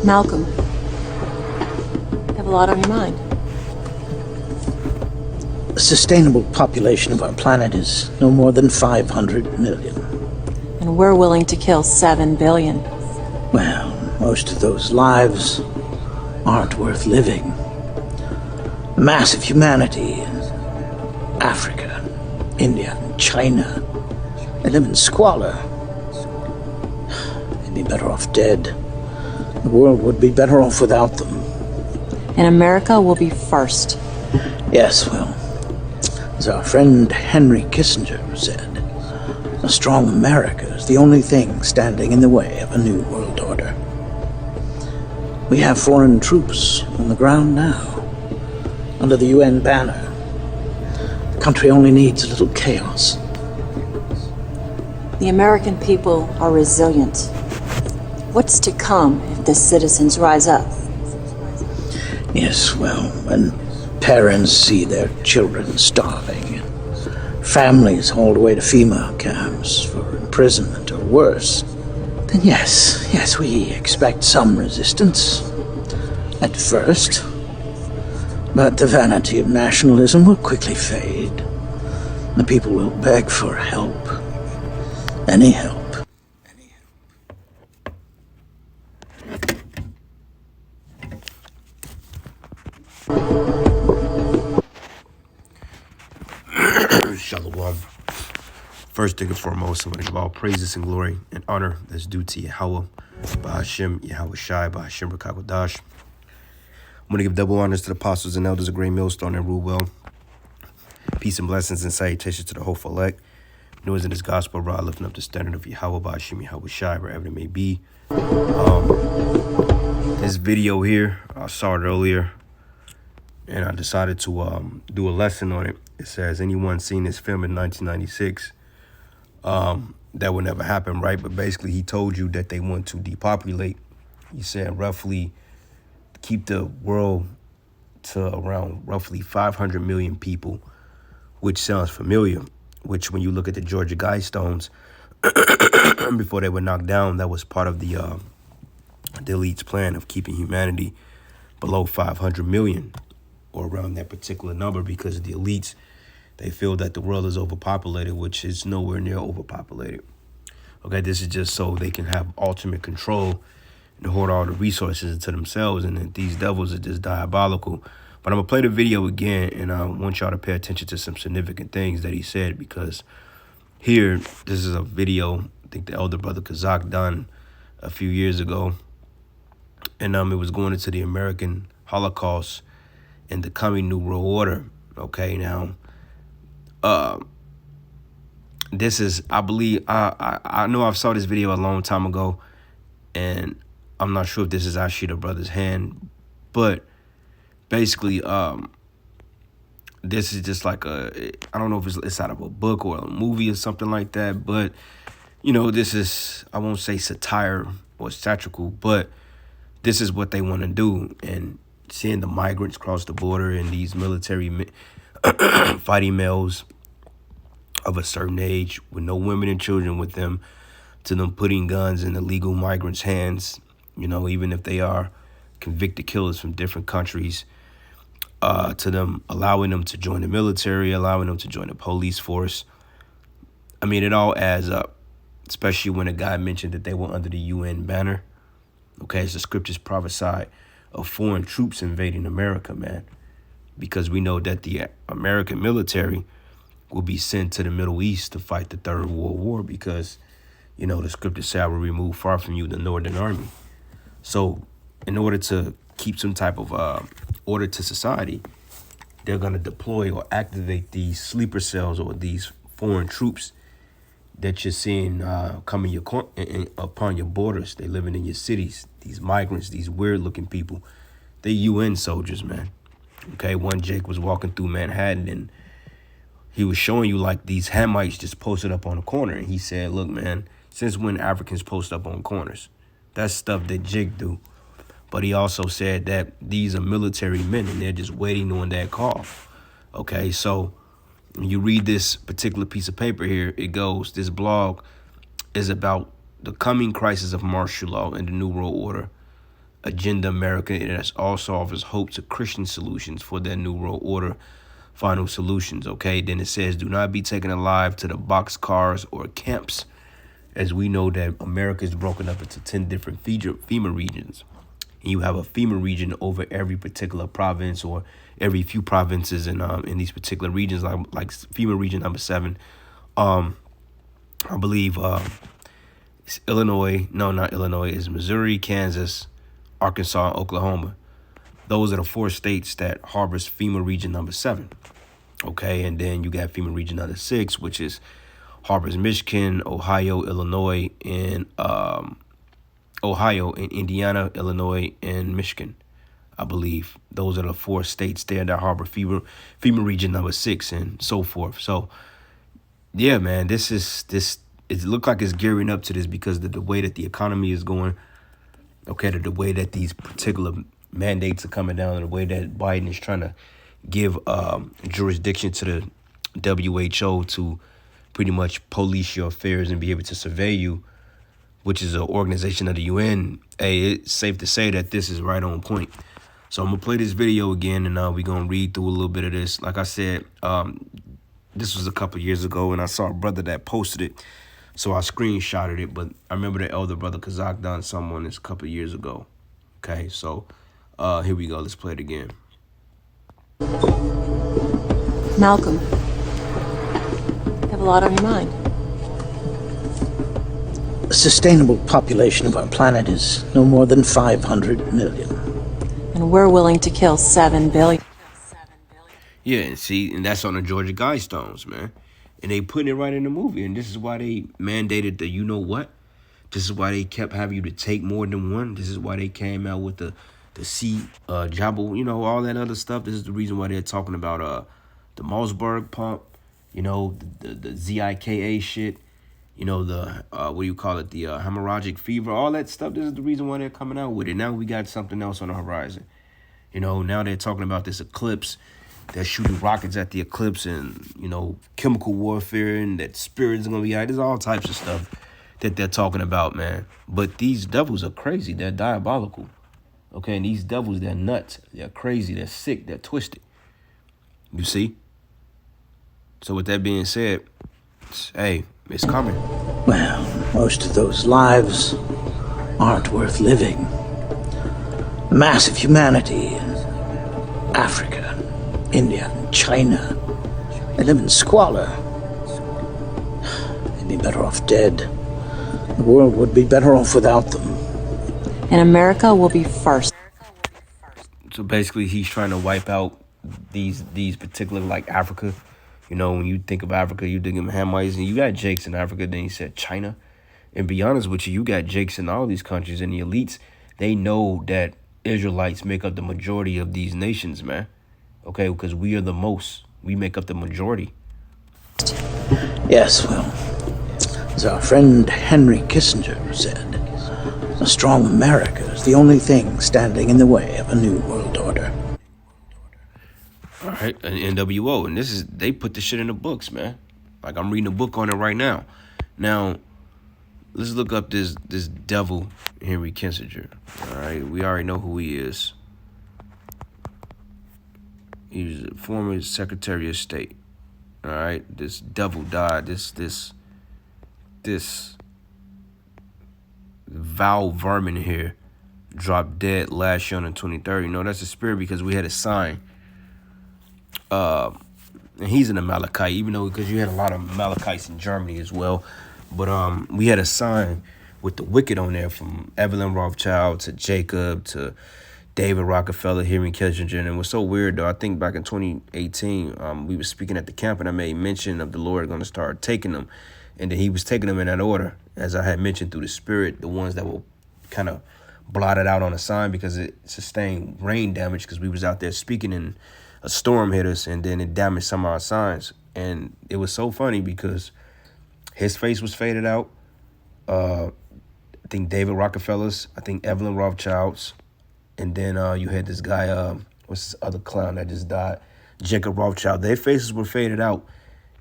Malcolm, you have a lot on your mind. The sustainable population of our planet is no more than 500 million. And we're willing to kill 7 billion. Well, most of those lives aren't worth living. The mass of humanity in Africa, India, and China, they live in squalor. They'd be better off dead. The world would be better off without them. And America will be first. Yes, well, as our friend Henry Kissinger said, a strong America is the only thing standing in the way of a new world order. We have foreign troops on the ground now, under the UN banner. The country only needs a little chaos. The American people are resilient. What's to come if the citizens rise up? Yes, well, when parents see their children starving, and families hauled away to FEMA camps for imprisonment or worse, then yes, we expect some resistance. At first. But the vanity of nationalism will quickly fade. The people will beg for help. Any help. Shalom. First thing and foremost, I want to give all praises and glory and honor that's due to Yahweh, Bahashem, Yahweh Shai, Bahashem Rakakodash. I'm going to give double honors to the apostles and elders of Great Millstone and rule well. Peace and blessings and salutations to the hopeful elect. News in this gospel, rod lifting up the standard of Yahweh, Bahashem, Yahweh Shai, wherever it may be. This video here, I saw it earlier, and I decided to do a lesson on it. It says, anyone seen this film in 1996? That would never happen, right? But basically, he told you that they want to depopulate. He said roughly keep the world to around roughly 500 million people, which sounds familiar, which when you look at the Georgia Guidestones, before they were knocked down, that was part of the elite's plan of keeping humanity below 500 million or around that particular number, because the elites, they feel that the world is overpopulated, which is nowhere near overpopulated. Okay, this is just so they can have ultimate control and hoard all the resources into themselves, and that these devils are just diabolical. But I'm going to play the video again, and I want y'all to pay attention to some significant things that he said, because here, this is a video I think the elder brother Kazak done a few years ago, and it was going into the American Holocaust and the coming New World Order. Okay, now, this is, I believe, I know I've saw this video a long time ago, and I'm not sure if this is actually the brother's hand, but basically, this is just like I don't know if it's out of a book or a movie or something like that, but, you know, this is, I won't say satire or satirical, but this is what they want to do. And seeing the migrants cross the border and these military fighting males of a certain age with no women and children with them, to them putting guns in illegal migrants' hands, you know, even if they are convicted killers from different countries, to them allowing them to join the military, allowing them to join the police force. I mean, it all adds up, especially when a guy mentioned that they were under the UN banner. Okay, as the scriptures prophesied of foreign troops invading America, man, because we know that the American military will be sent to the Middle East to fight the Third World War, because, you know, the scriptures say, I will remove far from you the Northern Army. So in order to keep some type of order to society, they're going to deploy or activate these sleeper cells or these foreign troops that you're seeing coming upon your borders. They living in your cities. These migrants, these weird looking people, they UN soldiers, man. Okay, one Jake was walking through Manhattan, and he was showing you like these Hamites just posted up on a corner. And he said, look, man, since when Africans post up on corners? That's stuff that Jake do. But he also said that these are military men, and they're just waiting on that call. Okay, so when you read this particular piece of paper here, it goes, this blog is about the coming crisis of martial law and the New World Order, Agenda America. It also offers hope to Christian solutions for their New World Order final solutions. Okay, then it says, do not be taken alive to the boxcars or camps, as we know that America is broken up into 10 different FEMA regions. And you have a FEMA region over every particular province or every few provinces in these particular regions, like FEMA region number 7. I believe it's Illinois. No, not Illinois. It's Missouri, Kansas, Arkansas, and Oklahoma. Those are the 4 states that harbors FEMA region number 7. Okay, and then you got FEMA region number 6, which is harbors Michigan, Ohio, Illinois, and Indiana, Illinois, and Michigan. I believe those are the 4 states there that harbor FEMA region number 6 and so forth. So yeah, man, this. It looks like it's gearing up to this because of the way that the economy is going. Okay, the way that these particular mandates are coming down, and the way that Biden is trying to give jurisdiction to the WHO to pretty much police your affairs and be able to survey you, which is an organization of the UN. Hey, it's safe to say that this is right on point. So I'm going to play this video again, and we're going to read through a little bit of this. Like I said, this was a couple years ago, and I saw a brother that posted it, so I screenshotted it. But I remember the elder brother Kazak done something on this a couple years ago. Okay, so here we go. Let's play it again. Malcolm, you have a lot on your mind. The sustainable population of our planet is no more than 500 million. And we're willing to kill 7 billion. Yeah, and that's on the Georgia Guidestones, man. And they putting it right in the movie. And this is why they mandated the you know what? This is why they kept having you to take more than one. This is why they came out with the C Jabal, all that other stuff. This is the reason why they're talking about the Mossberg pump, the ZIKA shit, the what do you call it? The hemorrhagic fever, all that stuff. This is the reason why they're coming out with it. Now we got something else on the horizon. Now they're talking about this eclipse. They're shooting rockets at the eclipse and, chemical warfare, and that spirits are going to be out. There's all types of stuff that they're talking about, man. But these devils are crazy. They're diabolical. Okay, and these devils, they're nuts. They're crazy. They're sick. They're twisted. You see? So with that being said, hey, it's coming. Well, most of those lives aren't worth living. Massive humanity in Africa, India, China. They live in squalor. They'd be better off dead. The world would be better off without them. And America will be first. So basically, he's trying to wipe out these particular, like Africa. When you think of Africa, you think of Hamites, and you got Jakes in Africa. Then you said China. And be honest with you got Jakes in all these countries, and the elites, they know that Israelites make up the majority of these nations, man. Okay, because we are the most. We make up the majority. Yes, well, as our friend Henry Kissinger said, a strong America is the only thing standing in the way of a new world order. All right, and NWO, and they put this shit in the books, man. Like, I'm reading a book on it right now. Now, let's look up this devil, Henry Kissinger. All right, we already know who he is. He was a former Secretary of State. All right, this devil died. This Val Vermin here dropped dead last year on the 23rd. That's a spirit because we had a sign. And he's an Amalekite, even though because you had a lot of Amalekites in Germany as well. But we had a sign with the wicked on there, from Evelyn Rothschild to Jacob to David Rockefeller, Henry Kissinger. And it was so weird, though. I think back in 2018, we were speaking at the camp, and I made mention of the Lord going to start taking them. And then he was taking them in that order, as I had mentioned, through the spirit, the ones that were kind of blotted out on a sign because it sustained rain damage because we was out there speaking and a storm hit us, and then it damaged some of our signs. And it was so funny because his face was faded out. I think David Rockefeller's, I think Evelyn Rothschild's, and then you had this guy, what's this other clown that just died? Jacob Rothschild. Their faces were faded out.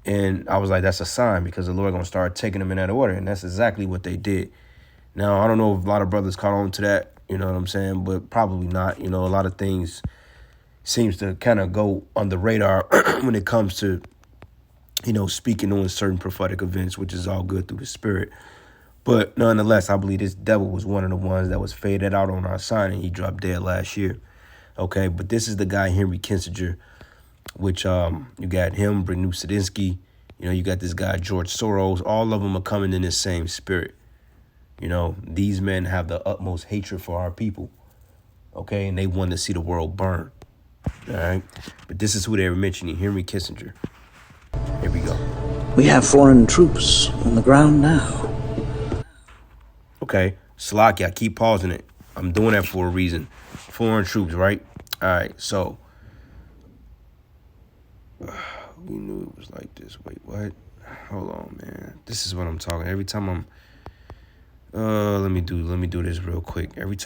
And I was like, that's a sign because the Lord going to start taking them in that order. And that's exactly what they did. Now, I don't know if a lot of brothers caught on to that. You know what I'm saying? But probably not. You know, a lot of things seems to kind of go on the radar when it comes to, you know, speaking on certain prophetic events, which is all good through the spirit. But nonetheless, I believe this devil was one of the ones that was faded out on our sign, and he dropped dead last year. Okay, but this is the guy, Henry Kissinger, which you got him, Brenu Sadinsky, you know, you got this guy, George Soros. All of them are coming in the same spirit. You know, these men have the utmost hatred for our people. Okay, and they want to see the world burn. All right, but this is who they were mentioning, Henry Kissinger. Here we go. We have foreign troops on the ground now. Okay, Slocky, I keep pausing it. I'm doing that for a reason. Foreign troops, right? All right, so we knew it was like this. Wait, what? Hold on, man. This is what I'm talking. Every time I'm let me do this real quick. Every time